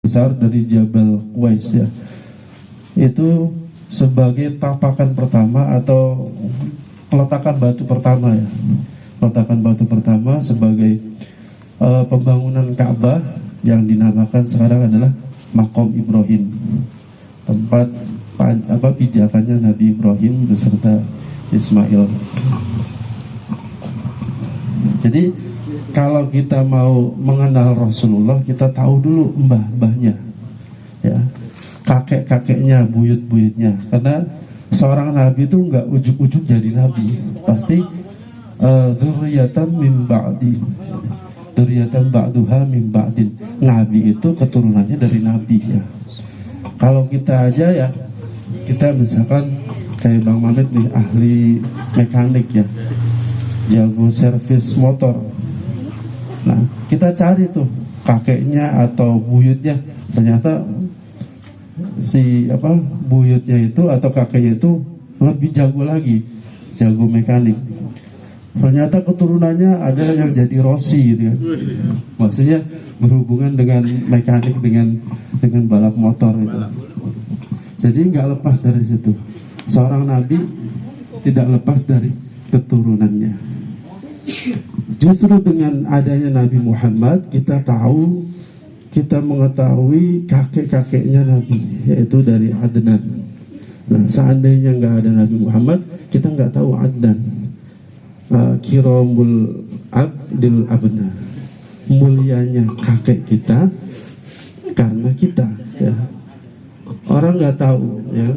besar dari Jabal Qais ya. Itu sebagai tapakan pertama atau peletakan batu pertama ya. Peletakan batu pertama sebagai pembangunan Ka'bah yang dinamakan sekarang adalah Maqam Ibrahim. Tempat pijakannya Nabi Ibrahim beserta Ismail. Jadi kalau kita mau mengenal Rasulullah, kita tahu dulu mbah-mbahnya, ya, kakek-kakeknya, buyut-buyutnya. Karena seorang nabi itu nggak ujuk-ujuk jadi nabi, pasti dzurriyyatan min ba'di, dzurriyyatan ba'duha min ba'din. Nabi itu keturunannya dari nabi ya. Kalau kita aja ya, kita misalkan kayak Bang Mamit nih, ahli mekanik ya, jago servis motor. Nah, kita cari tuh kakeknya atau buyutnya, ternyata si buyutnya itu atau kakeknya itu lebih jago lagi, jago mekanik. Ternyata keturunannya ada yang jadi Rossi gitu ya. Maksudnya berhubungan dengan mekanik, dengan balap motor itu. Jadi nggak lepas dari situ. Seorang nabi tidak lepas dari keturunannya. Justru dengan adanya Nabi Muhammad, kita mengetahui kakek-kakeknya Nabi, yaitu dari Adnan. Nah, seandainya nggak ada Nabi Muhammad, kita nggak tahu Adnan. Kiramul abdil abna, mulianya kakek kita karena kita ya. Orang nggak tahu ya,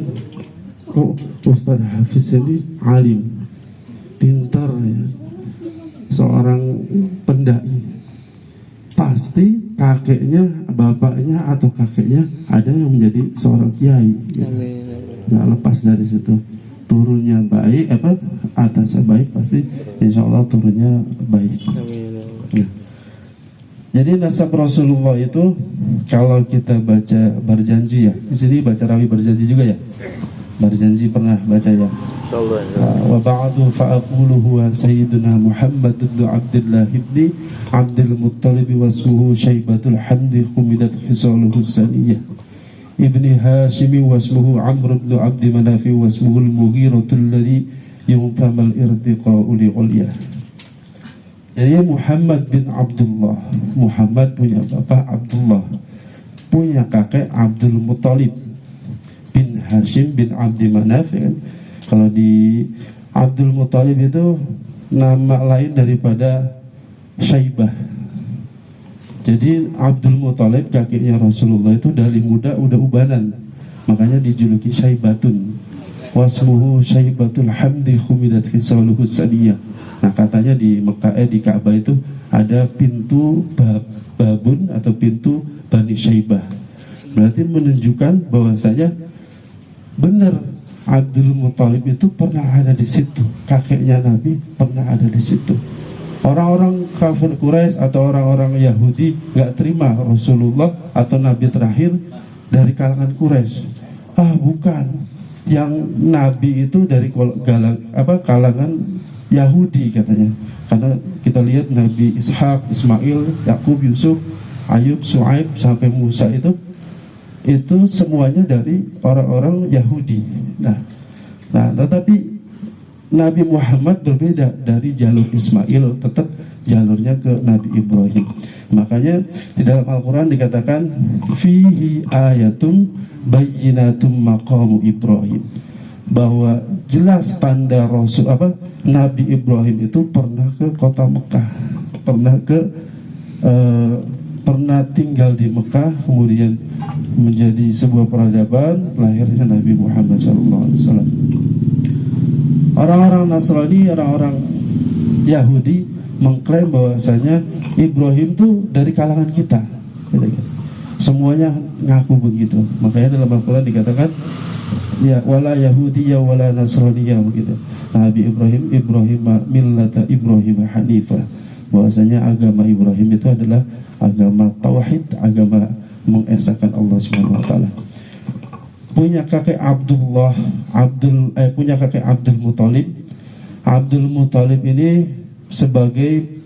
kok Ustaz Hafiz ini alim, pintar ya, seorang pendai. Pasti kakeknya, bapaknya atau kakeknya ada yang menjadi seorang kiai ya. Nggak lepas dari situ. Turunnya baik, atasnya baik, pasti insya Allah turunnya baik. Nah, jadi nasab Rasulullah itu kalau kita baca Barjanji ya, di sini baca rawi Barjanji juga ya. Barjanji pernah baca ya. Wa ba'du fa'aqulu huwa sayyiduna Muhammad ibn Abdullah ibn Abdul Muttalib wasmuhu Syaibatul Hamdi khumidat khisaluhu saniyah. Ibni Hashimi wasmuhu Amr ibn Abdi Manafi wasmuhu al-Mughiratul ladhi yuntamal irtiqa'u li'ulyah. Jadi Muhammad bin Abdullah, Muhammad punya bapak Abdullah, punya kakek Abdul Muttalib bin Hashim bin Abdi Manaf ya kan? Kalau di Abdul Muttalib itu nama lain daripada Syaibah. Jadi Abdul Muttalib kakeknya Rasulullah itu dari muda udah ubanan, makanya dijuluki Syaibatun. Wasmuhu Syaibatul Hamdi khumidat khisaluhu saniyah. Nah, katanya di Mekah di Ka'bah itu ada pintu babun atau pintu Bani Syaibah. Berarti menunjukkan bahwasanya benar Abdul Muttalib itu pernah ada di situ, kakeknya Nabi pernah ada di situ. Orang-orang kafir Quraisy atau orang-orang Yahudi nggak terima Rasulullah atau Nabi terakhir dari kalangan Quraisy. Bukan, yang Nabi itu dari kalangan Yahudi katanya. Karena kita lihat Nabi Ishak, Ismail, Yakub, Yusuf, Ayub, Su'aib sampai Musa itu semuanya dari orang-orang Yahudi. Nah, tetapi Nabi Muhammad berbeda dari jalur Ismail, tetap jalurnya ke Nabi Ibrahim. Makanya di dalam Al-Quran dikatakan fihi ayatum bayyinatum maqamu Ibrahim, bahwa jelas tanda Nabi Ibrahim itu pernah ke kota Mekah, pernah tinggal di Mekah, kemudian menjadi sebuah peradaban lahirnya Nabi Muhammad SAW. Orang-orang Nasrani, orang-orang Yahudi mengklaim bahwasanya Ibrahim itu dari kalangan kita, gitu. Semuanya ngaku begitu. Makanya dalam Al-Quran dikatakan ya wala Yahudi ya wala Nasrani ya begitu. Nabi Ibrahim millata Ibrahim hanifah, bahwasanya agama Ibrahim itu adalah agama tauhid, agama mengesahkan Allah Subhanahu wa taala. Punya kakek punya kakek Abdul Muttalib. Abdul Muttalib ini sebagai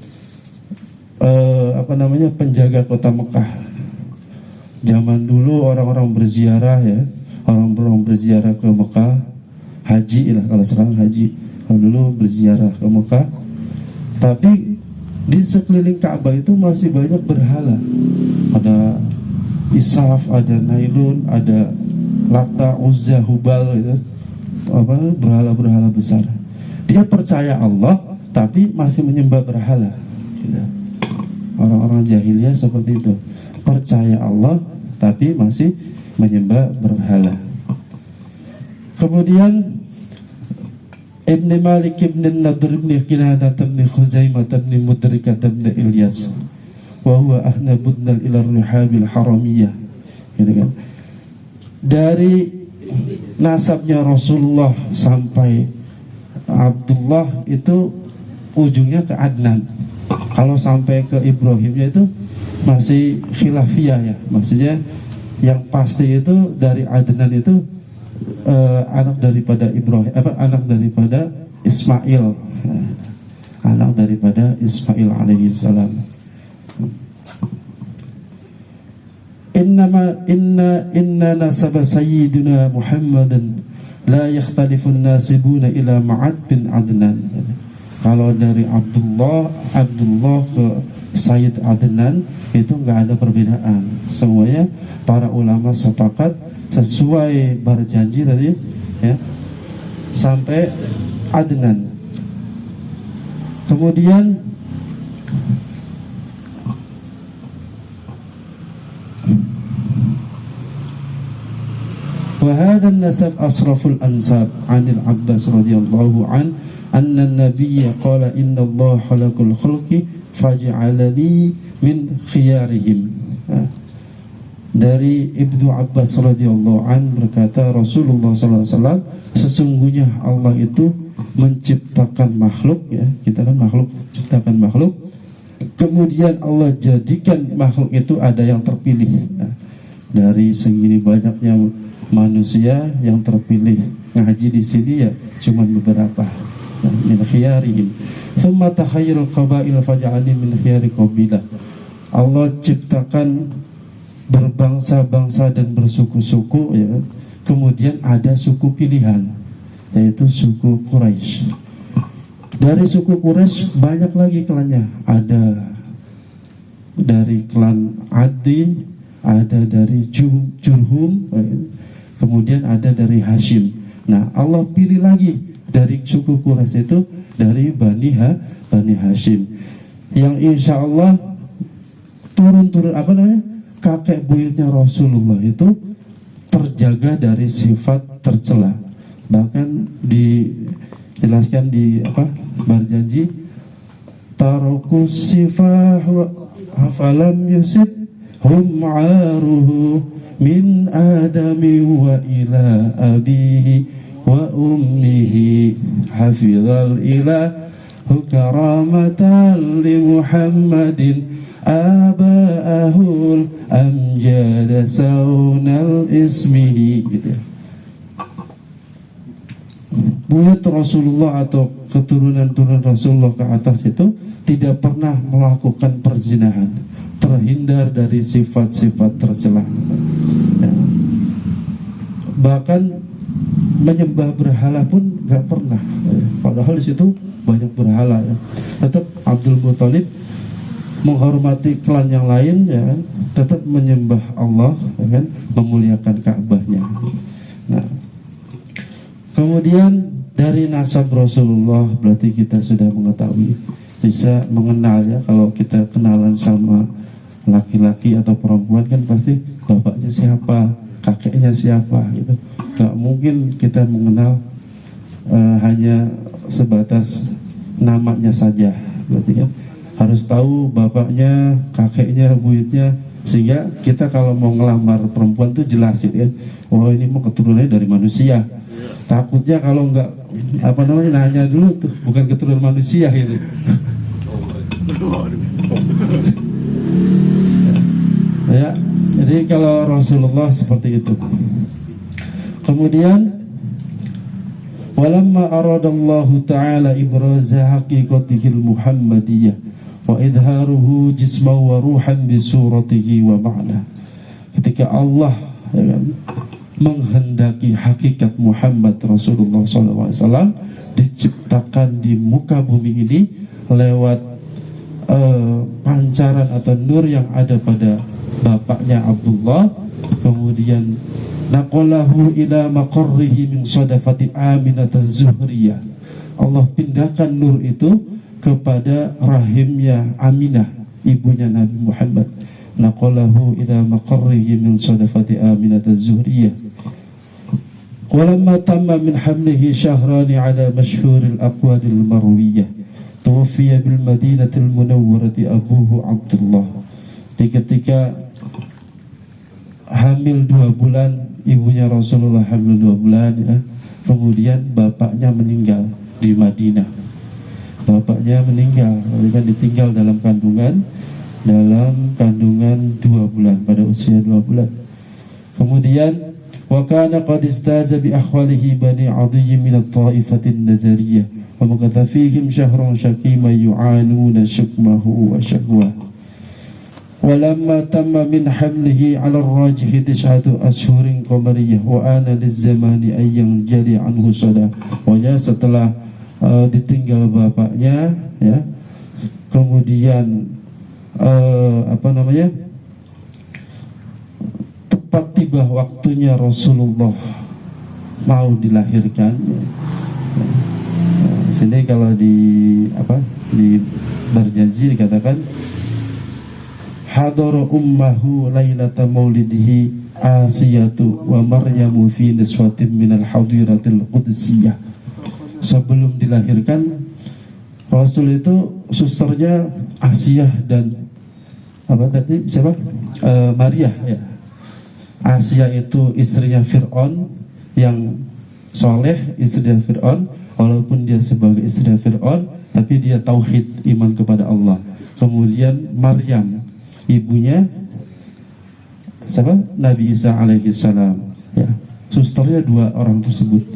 penjaga kota Mekah. Zaman dulu orang-orang berziarah ya, orang-orang berziarah ke Mekah, haji lah kalau sekarang haji. Kalau dulu berziarah ke Mekah, tapi di sekeliling Ka'bah itu masih banyak berhala. Ada Isaf, ada Nailun, ada Lata, Uzza, Hubal gitu. Berhala-berhala besar. Dia percaya Allah tapi masih menyembah berhala gitu. Orang-orang jahiliyah seperti itu, percaya Allah tapi masih menyembah berhala. Kemudian Ibn Malik Ibn Nadr Ibn Kinadah Ibn Khuzaimah Ibn Mudrikah Ibn Ilyas wa huwa ahnabudna ila rihabil haramiyah gitu kan. Dari nasabnya Rasulullah sampai Abdullah itu ujungnya ke Adnan. Kalau sampai ke Ibrahimnya itu masih khilafiyah ya, maksudnya yang pasti itu dari Adnan itu anak daripada Ibrahim, anak daripada Ismail, anak daripada Ismail alaihi salam. Inna nasaba sayyidina Muhammadan la yakhtalifun nasibuna ila Ma'ad bin Adnan. Kalau dari Abdullah ke Sayyid Adnan itu nggak ada perbedaan. Semuanya para ulama sepakat sesuai berjanji tadi ya, sampai Adnan. Kemudian وهذا النسب أصرف الأنساب عن العباس رضي الله عنه أن النبي قال إن الله خلق الخلق فجعل لي من خيارهم. Dari Ibnu Abbas radhiyallahu an berkata Rasulullah SAW, sesungguhnya Allah itu menciptakan makhluk ya, kita kan makhluk, ciptakan makhluk, kemudian Allah jadikan makhluk itu ada yang terpilih ya. Dari segini banyaknya manusia yang terpilih ngaji di sini ya cuma beberapa min khiyarihim. Tsumma takhayyarul qabail faj'alni min khiyari qabilah. Allah ciptakan berbangsa-bangsa dan bersuku-suku ya. Kemudian ada suku pilihan yaitu suku Quraisy. Dari suku Quraisy banyak lagi klannya. Ada dari klan Adin, ada dari Jurhum, kemudian ada dari Hashim. Nah, Allah pilih lagi dari suku Quraisy itu dari Bani Hashim, yang insya Allah turun-turun kakek buyutnya Rasulullah itu terjaga dari sifat tercela. Bahkan dijelaskan di berjanji taroku sifah hafalam yusib hum aruhu min adami wa ila abihi wa ummihi hafizal ilahu karamatan li Muhammadin aba'ahul amjada saunal ismihi gitu. Buyut Rasulullah atau keturunan-turunan Rasulullah ke atas itu tidak pernah melakukan perzinahan, terhindar dari sifat-sifat tercela ya. Bahkan menyembah berhala pun gak pernah ya. Padahal di situ banyak berhala ya. Tetap Abdul Muthalib menghormati klan yang lain ya kan, tetap menyembah Allah ya kan, memuliakan Ka'bahnya. Nah, kemudian dari nasab Rasulullah berarti kita sudah mengetahui, bisa mengenal ya. Kalau kita kenalan sama laki-laki atau perempuan kan pasti bapaknya siapa, kakeknya siapa gitu. Gak mungkin kita mengenal hanya sebatas namanya saja. Berarti kan harus tahu bapaknya, kakeknya, buyutnya, sehingga kita kalau mau ngelamar perempuan tuh jelasin kan, oh ini mau keturunannya dari manusia. Takutnya kalau nggak nanya dulu tuh bukan keturunan manusia gitu. Ya, jadi kalau Rasulullah seperti itu. Kemudian walamma aradallahu ta'ala ibraza haqiqatihil muhammadiyah wa idharuhu jisman wa ruhan bi suratihi wa ma'na. ketika Allah ya kan, menghendaki hakikat Muhammad Rasulullah SAW diciptakan di muka bumi ini lewat pancaran atau nur yang ada pada bapaknya Abdullah, kemudian naqalahu ila maqarrihi min sadafati Aminah az-Zuhriyah. Allah pindahkan nur itu kepada rahimnya Aminah, ibunya Nabi Muhammad. Naqalahu ila maqarrihi min sadafati Aminah az-Zuhriyah. Walamma tamma min hamlihi syahrani ala masyhuril aqwadil marwiyah tuwaffiya bil madinatil munawwarati abuhu Abdullah. Di ketika hamil 2 bulan, ibunya Rasulullah hamil 2 bulan ya, kemudian bapaknya meninggal di Madinah. Bapaknya meninggal, kan ditinggal dalam kandungan 2 bulan, pada usia 2 bulan. Kemudian wa kana qad istaza bi ahwalihi bani Adiyy min at-ta'ifati an-Najariyah wa makatha fihim shahran shakima yu'anuna shukmahu wa shahwa. Walamma tamma min hamlihi 'ala ar-rajih 9 ashhurin qamariyah wa ana liz-zamani ayyan jali anhu sada. Pokoknya setelah ditinggal bapaknya ya, kemudian tepat tiba waktunya Rasulullah mau dilahirkan ya. Sini kalau di Barjazi dikatakan hadara ummahu lailata maulidihi Asiyatu wa Maryamu fi niswatin minal hadiratil qudsiyah. Sebelum dilahirkan Rasul itu susternya Asiyah dan Maria ya. Asiyah itu istrinya Fir'aun yang soleh, istrinya Fir'aun, walaupun dia sebagai istri Fir'aun tapi dia tauhid, iman kepada Allah. Kemudian Maryam, ibunya siapa? Nabi Isa alaihi salam ya. Susternya 2 orang tersebut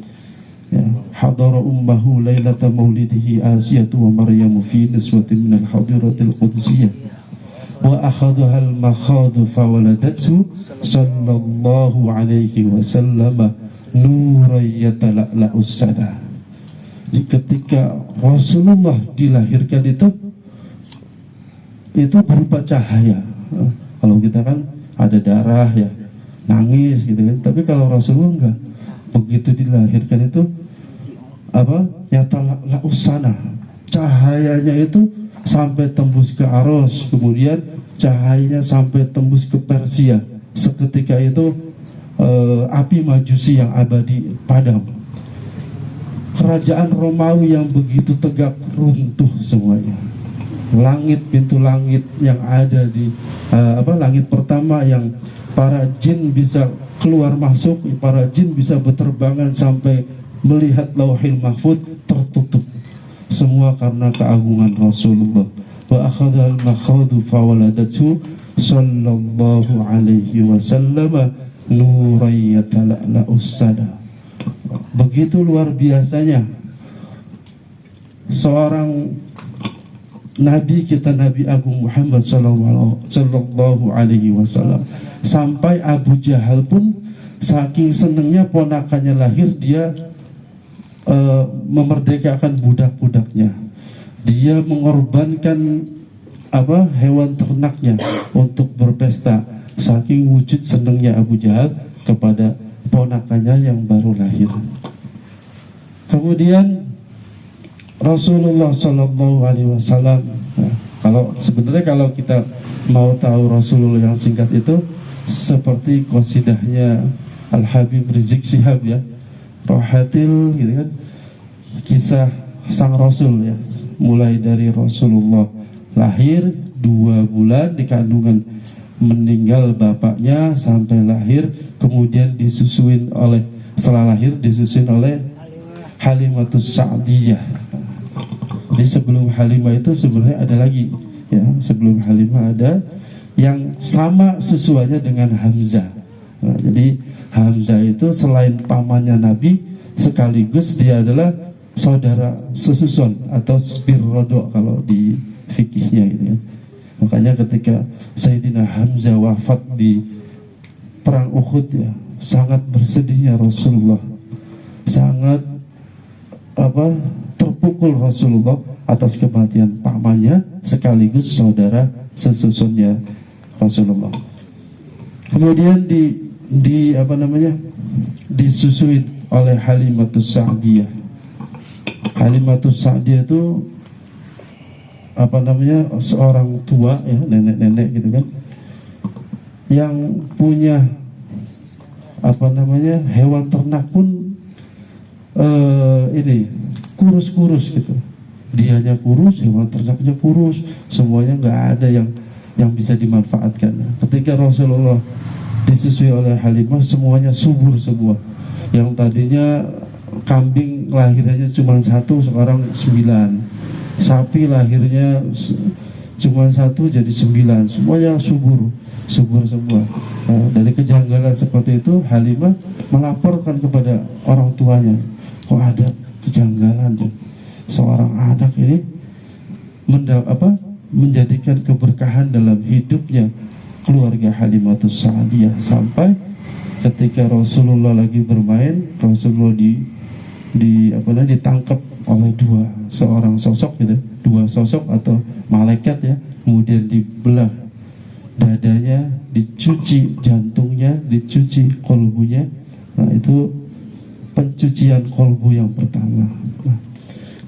ya. Hadara ummahu lailata maulidihi Asiyatu wa Maryamu fi niswatin minal hadiratil qudsiyah wa akhadha al-makhadu fawaladatsu sallallahu alaihi wasallam nurayatala'la'us sada. Ketika Rasulullah dilahirkan itu berupa cahaya. Kalau kita kan ada darah ya, nangis gitu kan. Tapi kalau Rasulullah enggak. Begitu dilahirkan itu yatala'la'us sana. Cahayanya itu sampai tembus ke Aros, kemudian cahayanya sampai tembus ke Persia. Seketika itu api Majusi yang abadi padam. Kerajaan Romawi yang begitu tegak runtuh semuanya. Langit, pintu langit yang ada di langit pertama yang para jin bisa keluar masuk, para jin bisa berterbangan sampai melihat Lauhil Mahfuz, tertutup. Semua karena keagungan Rasulullah. Wa akhadha al-makhadu fawaladathu sallallahu alaihi wasallam nurayatala'la'us sada. Begitu luar biasanya seorang Nabi kita, Nabi Agung Muhammad sallallahu alaihi wasallam, sampai Abu Jahal pun saking senangnya ponakannya lahir, dia memerdekakan budak-budaknya. Dia mengorbankan hewan ternaknya untuk berpesta, saking wujud senangnya Abu Jahal kepada ponakannya yang baru lahir. Kemudian Rasulullah Sallallahu Alaihi Wasallam, kalau kita mau tahu Rasulullah yang singkat itu seperti qasidahnya Al Habib Rizik Syihab ya, Rohatil gitu kan, kisah sang Rasul ya, mulai dari Rasulullah lahir 2 bulan di kandungan, meninggal bapaknya sampai lahir, kemudian setelah lahir disusuin oleh Halimatus Sa'diyah. Jadi sebelum Halimah itu sebenarnya ada lagi ya, sebelum Halimah ada yang sama susuannya dengan Hamzah. Nah, jadi Hamzah itu selain pamannya Nabi, sekaligus dia adalah saudara sesusun atau spirrodo kalau di fikihnya gitu ya. Makanya ketika Sayyidina Hamzah wafat di perang Uhud ya, sangat bersedihnya Rasulullah, sangat terpukul Rasulullah atas kematian pamannya sekaligus saudara sesusunnya Rasulullah. Kemudian disusui oleh Halimatus Sa'diyah. Halimatus Sa'diyah itu seorang tua ya, nenek-nenek gitu kan, yang punya hewan ternak pun kurus-kurus gitu. Dianya kurus, hewan ternaknya kurus, semuanya nggak ada yang bisa dimanfaatkan. Ketika Rasulullah disusui oleh Halimah, semuanya subur semua. Yang tadinya kambing lahirnya cuma 1, sekarang 9. Sapi lahirnya cuma 1 jadi 9. Semuanya subur semua. Nah, dari kejanggalan seperti itu, Halimah melaporkan kepada orang tuanya, kok ada kejanggalan tuh. Seorang anak ini menjadikan keberkahan dalam hidupnya keluarga Halimatus Sa'diyah, sampai ketika Rasulullah lagi bermain, Rasulullah ditangkap oleh dua sosok atau malaikat ya, kemudian dibelah dadanya, dicuci jantungnya, dicuci kolbunya. Nah, itu pencucian kolbu yang pertama. Nah,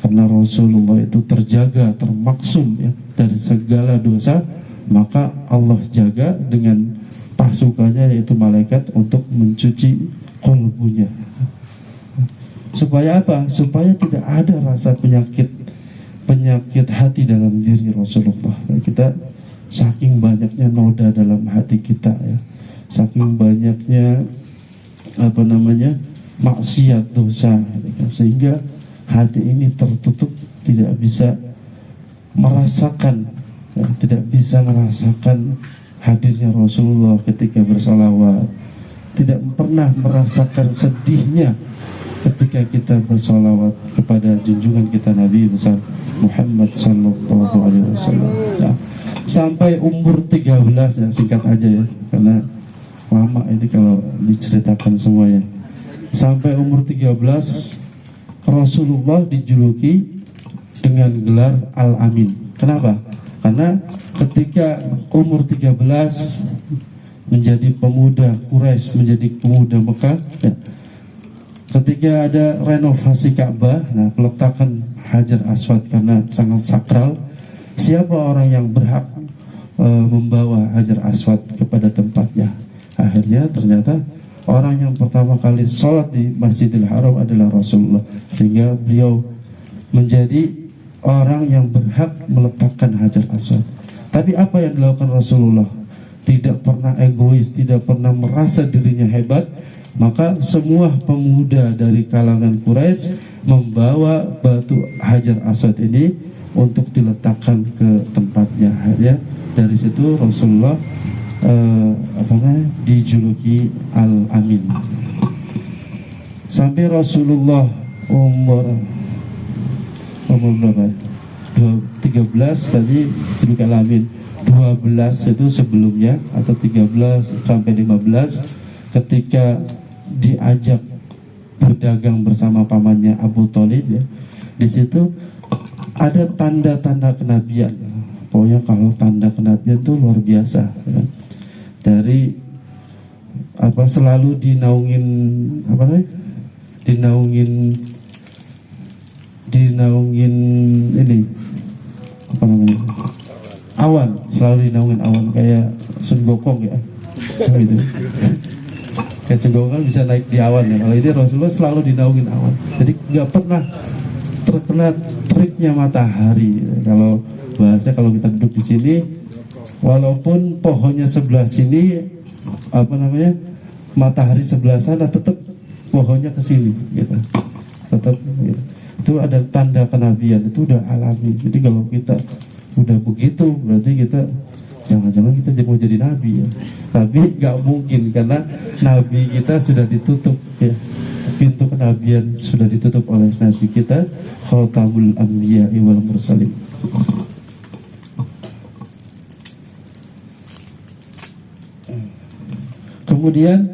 karena Rasulullah itu terjaga, termaksum ya dari segala dosa, maka Allah jaga dengan pasukannya yaitu malaikat untuk mencuci kolbunya. Supaya apa? Supaya tidak ada rasa penyakit hati dalam diri Rasulullah. Kita saking banyaknya noda dalam hati kita ya, saking banyaknya maksiat, dosa, sehingga hati ini tertutup, tidak bisa merasakan hadirnya Rasulullah ketika bersalawat, tidak pernah merasakan sedihnya ketika kita bersalawat kepada junjungan kita Nabi besar Muhammad sallallahu alaihi wasallam. Nah, sampai umur 13 ya, singkat aja ya, karena lama ini kalau diceritakan semuanya. Sampai umur 13 Rasulullah dijuluki dengan gelar Al-Amin. Kenapa? Karena ketika umur 13 menjadi pemuda Quraisy, menjadi pemuda Mekah ya, ketika ada renovasi Ka'bah, nah peletakan Hajar Aswad karena sangat sakral, siapa orang yang berhak membawa Hajar Aswad kepada tempatnya? Akhirnya ternyata orang yang pertama kali sholat di Masjidil Haram adalah Rasulullah, sehingga beliau menjadi orang yang berhak meletakkan Hajar Aswad. Tapi apa yang dilakukan Rasulullah? Tidak pernah egois, tidak pernah merasa dirinya hebat. Maka semua pemuda dari kalangan Quraisy membawa batu Hajar Aswad ini untuk diletakkan ke tempatnya. Akhirnya dari situ Rasulullah dijuluki Al-Amin. Sampai Rasulullah umur berapa? 13 tadi dijuluki Al-Amin. 12 itu sebelumnya, atau 13 sampai 15 ketika diajak berdagang bersama pamannya Abu Thalib ya. Di situ ada tanda-tanda kenabian. Pokoknya kalau tanda kenabian itu luar biasa ya. Dari selalu dinaungin ini awan, selalu dinaungin awan kayak Sun Gokong ya gitu. Kayak Sun Gokong kan bisa naik di awan ya, kalau ini Rasulullah selalu dinaungin awan, jadi nggak pernah terkena teriknya matahari. Kalau bahasanya, kalau kita duduk di sini, walaupun pohonnya sebelah sini matahari sebelah sana, tetap pohonnya ke sini gitu, tetap gitu. Itu ada tanda kenabian, itu udah alami. Jadi kalau kita udah begitu, berarti kita jangan-jangan kita mau jadi nabi ya. Tapi nggak mungkin, karena nabi kita sudah ditutup ya. Pintu kenabian sudah ditutup oleh nabi kita, Khatamul Anbiya wal Mursalin. Kemudian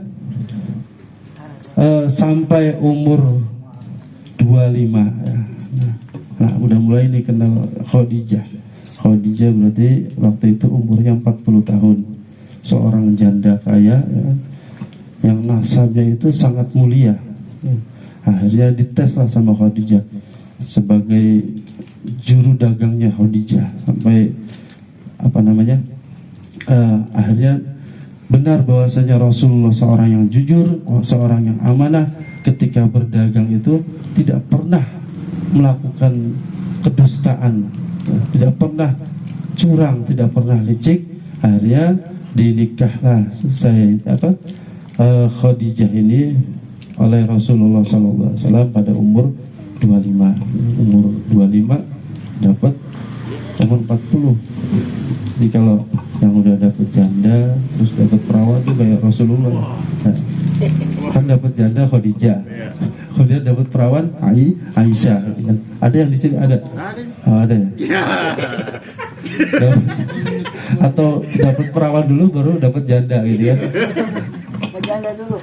sampai umur 25 ya. Nah, udah mulai nih kenal Khadijah. Khadijah berarti waktu itu umurnya 40 tahun. Seorang janda kaya ya, yang nasabnya itu sangat mulia. Ya. Akhirnya dites lah sama Khadijah sebagai juru dagangnya Khadijah sampai akhirnya benar bahwasanya Rasulullah seorang yang jujur, seorang yang amanah, ketika berdagang itu tidak pernah melakukan kedustaan, tidak pernah curang, tidak pernah licik. Akhirnya dinikahlah Khadijah ini oleh Rasulullah SAW pada umur 25. Umur 25 dapat umur 40. Jadi kalau yang udah dapat janda terus dapat perawan itu kayak Rasulullah. Nah, kan dapat janda Khadijah, kemudian dapat perawan Aisyah. Ada yang di sini ada? Oh, ada ya? Atau dapat perawan dulu baru dapat janda gitu ya? Dapat janda dulu.